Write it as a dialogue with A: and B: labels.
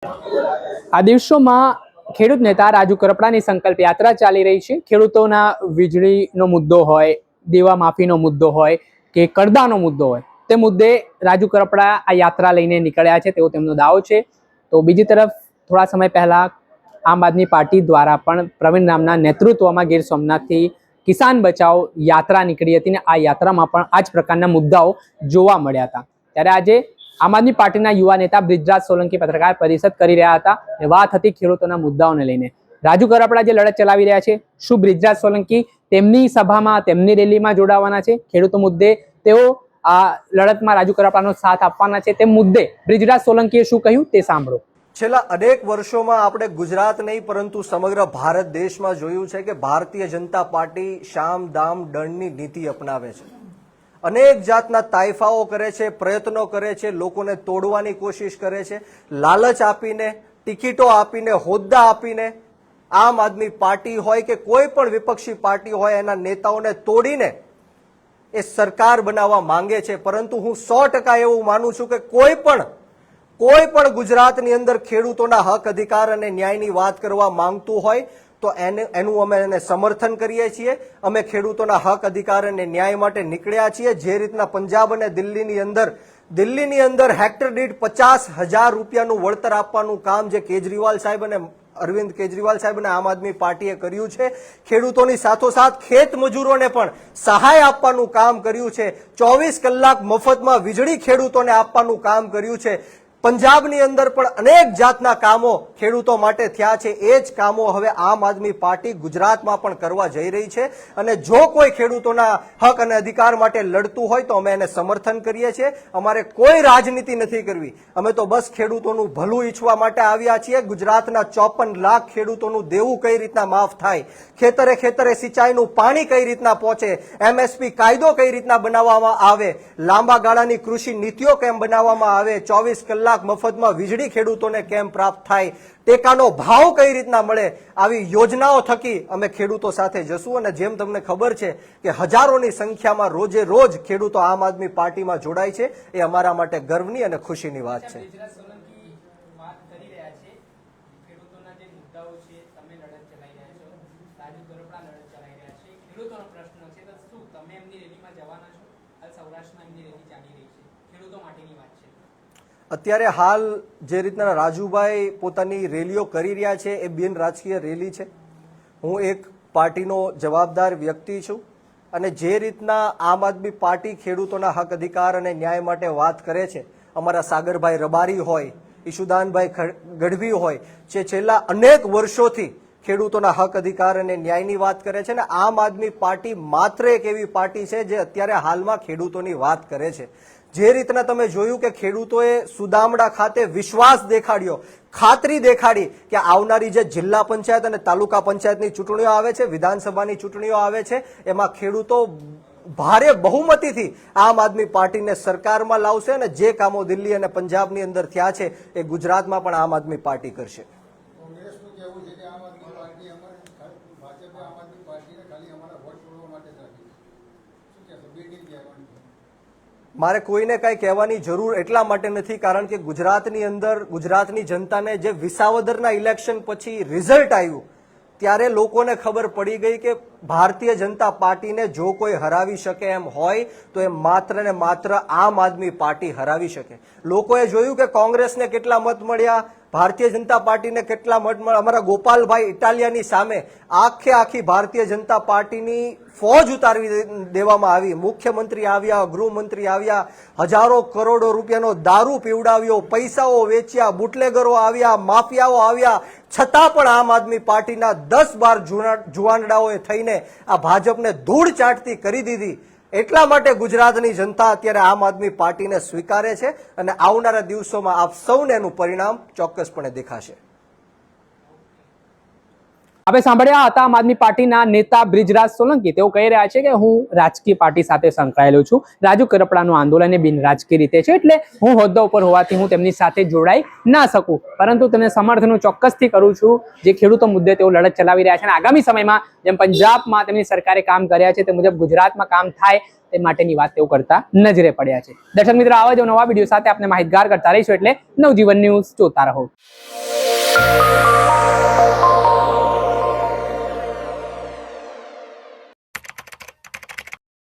A: આ દિવસોમાં ખેડૂત નેતા રાજુ કરપડાની સંકલ્પ યાત્રા ચાલી રહી છે। ખેડૂતોના વીજળીનો મુદ્દો હોય, દેવા માફીનો મુદ્દો હોય કે કરદાનો મુદ્દો હોય, તે મુદ્દે રાજુ કરપડા આ યાત્રા લઈને નીકળ્યા છે તેવો તેમનો દાવો છે। તો બીજી તરફ થોડા સમય પહેલા આમ આદમી પાર્ટી દ્વારા પણ પ્રવીણ રામના નેતૃત્વમાં ગીર સોમનાથથી કિસાન બચાવ યાત્રા નીકળી હતી અને આ યાત્રામાં પણ આ જ પ્રકારના મુદ્દાઓ જોવા મળ્યા હતા। ત્યારે આજે આમ આદમી પાર્ટીના યુવા નેતા બ્રિજરાજ સોલંકી પત્રકાર પરિષદ કરી રહ્યા હતા। વાત હતી ખેડૂતોના મુદ્દાઓને લઈને। રાજુ કરપડા જે લડત ચલાવી રહ્યા છે, શું બ્રિજરાજ સોલંકી તેમની સભામાં, તેમની રેલીમાં જોડાવાના છે? ખેડૂતો મુદ્દે તેઓ આ લડતમાં રાજુ કરપડાનો સાથ આપવાના છે, તે મુદ્દે બ્રિજરાજ સોલંકીએ શું કહ્યું તે સાંભળો।
B: છેલ્લા અનેક વર્ષોમાં આપણે ગુજરાત નહીં પરંતુ સમગ્ર ભારત દેશમાં જોયું છે કે ભારતીય જનતા પાર્ટી શામ દામ દંડની નીતિ અપનાવે છે। અનેક જાતના તાઇફાઓ કરે છે, પ્રયત્નો કરે છે, લોકોને તોડવાની કોશિશ કરે છે, લાલચ આપીને, ટિકિટો આપીને, હોદ્દા આપીને આમ આદમી પાર્ટી હોય કે કોઈ પણ વિપક્ષી પાર્ટી હોય એના નેતાઓને તોડીને એ સરકાર બનાવવા માંગે છે। પરંતુ હું 100% એવું માનું છું કે કોઈ પણ ગુજરાતની અંદર ખેડૂતોના હક અધિકાર અને ન્યાયની વાત કરવા માંગતું હોય તો એનું અમે એને સમર્થન કરીએ છીએ। અમે ખેડૂતોના હક અધિકાર અને ન્યાય માટે નીકળ્યા છીએ। જે રીતના પંજાબ અને દિલ્હીની અંદર હેક્ટર દીઠ 50,000 રૂપિયાનું વળતર આપવાનું કામ જે કેજરીવાલ સાહેબ અને અરવિંદ કેજરીવાલ સાહેબ અને આમ આદમી પાર્ટીએ કર્યું છે, ખેડૂતોની સાથોસાથ ખેત મજૂરોને પણ સહાય આપવાનું કામ કર્યું છે, 24 કલાક મફતમાં વીજળી ખેડૂતોને આપવાનું કામ કર્યું છે। પંજાબની અંદર પણ અનેક જાતના કામો ખેડૂતો માટે થયા છે। એ જ કામો હવે આમ આદમી પાર્ટી ગુજરાતમાં પણ કરવા જઈ રહી છે। અને જો કોઈ ખેડૂતોના હક અને અધિકાર માટે લડતું હોય તો અમે એને સમર્થન કરીએ છીએ। અમારે કોઈ રાજનીતિ નથી કરવી, અમે તો બસ ખેડૂતોનું ભલું ઈચ્છવા માટે આવ્યા છીએ। ગુજરાતના 54 લાખ ખેડૂતોનું દેવું કઈ રીતના માફ થાય, ખેતરે ખેતરે સિંચાઈનું પાણી કઈ રીતના પહોંચે, MSP કાયદો કઈ રીતના બનાવવામાં આવે, લાંબા ગાળાની કૃષિ નીતિઓ કેમ બનાવવામાં આવે, 24 કલાક મફતમાં વીજળી ખેડૂતોને કેમ પ્રાપ્ત થાય, ટેકાનો ભાવ કઈ રીતના મળે, આવી યોજનાઓ થકી અમે ખેડૂતો સાથે જશું। અને જેમ તમને ખબર છે કે હજારોની સંખ્યામાં રોજે રોજ ખેડૂતો આમ આદમી પાર્ટીમાં જોડાય છે, એ અમારા માટે ગર્વની અને ખુશીની વાત છે। અત્યારે હાલ જે રીતના રાજુભાઈ પોતાની રેલીઓ કરી રહ્યા છે એ બિન રાજકીય રેલી છે। હું એક પાર્ટીનો જવાબદાર વ્યક્તિ છું અને જે રીતના આમ આદમી પાર્ટી ખેડૂતોના હક અધિકાર અને ન્યાય માટે વાત કરે છે, અમારા સાગરભાઈ રબારી હોય, ઈશુદાનભાઈ ગઢવી હોય, જે છેલ્લા અનેક વર્ષોથી ખેડૂતોના હક અધિકાર અને ન્યાયની વાત કરે છે, ને આમ આદમી પાર્ટી માત્ર એક એવી પાર્ટી છે જે અત્યારે હાલમાં ખેડૂતોની વાત કરે છે। જે રીતના તમે જોયું કે ખેડૂતોએ સુદામડા ખાતે વિશ્વાસ દેખાડ્યો, ખાતરી દેખાડી કે આવનારી જે જિલ્લા પંચાયત અને તાલુકા પંચાયતની ચૂંટણીઓ આવે છે, વિધાનસભાની ચૂંટણીઓ આવે છે, એમાં ખેડૂતો ભારે બહુમતીથી આમ આદમી પાર્ટીને સરકારમાં લાવશે અને જે કામો દિલ્હી અને પંજાબની અંદર થયા છે એ ગુજરાતમાં પણ આમ આદમી પાર્ટી કરશે। મારે કોઈને કઈ કહેવાની જરૂર એટલા માટે નથી કારણ કે ગુજરાતની અંદર ગુજરાતની જનતાને જે વિસાવદરના ઇલેક્શન પછી રિઝલ્ટ આવ્યું ત્યારે લોકોને ખબર પડી ગઈ કે ભારતીય જનતા પાર્ટીને જો કોઈ હરાવી શકે એમ હોય તો એ માત્ર ને માત્ર આમ આદમી પાર્ટી હરાવી શકે। લોકોએ જોયું કે કોંગ્રેસને કેટલા મત મળ્યા, ભારતીય જનતા પાર્ટીને કેટલા મત મળ્યા। અમારા ગોપાલભાઈ ઇટાલિયાની સામે આખી ભારતીય જનતા પાર્ટીની ફોજ ઉતારવી દેવામાં આવી। મુખ્યમંત્રી આવ્યા, ગૃહમંત્રી આવ્યા, હજારો કરોડો રૂપિયાનો દારૂ પીવડાવ્યો, પૈસાઓ વેચ્યા, બુટલેગરો આવ્યા, માફિયાઓ આવ્યા, છતાં પણ આમ આદમી પાર્ટીના 10-12 જુવાનડાઓએ થઈને આ ભાજપને ધૂળ ચાટતી કરી દીધી। એટલા માટે ગુજરાતની જનતા અત્યારે આમ આદમી પાર્ટીને સ્વીકારે છે અને આવનારા દિવસોમાં આપ સૌને એનું પરિણામ ચોક્કસપણે દેખાશે।
A: આપણે સાંભળ્યા હતા આમ આદમી પાર્ટીના નેતા બ્રિજરાજ સોલંકી. તેઓ કહી રહ્યા છે કે હું રાજકીય પાર્ટી સાથે સંકળાયેલો છું. રાજુ કરપડાનું આંદોલન એ બિન રાજકીય રીતે છે, એટલે હું હોદ્દા ઉપર હોવાથી હું તેમની સાથે જોડાઈ ના શકું, પરંતુ તેમને સમર્થન હું ચોક્કસથી કરું છું. જે ખેડૂતો મુદ્દે તેઓ લડત ચલાવી રહ્યા છે અને આગામી સમયમાં જેમ પંજાબમાં તેમની સરકારે કામ કર્યા છે તે મુજબ ગુજરાતમાં કામ થાય તે માટેની વાત તેઓ કરતા નજરે પડ્યા છે. દર્શક મિત્રો, આવા જ નવા વિડીયો સાથે આપણે માહિતગાર કરતા રહીશું, એટલે નવજીવન ન્યૂઝ જોતા રહો.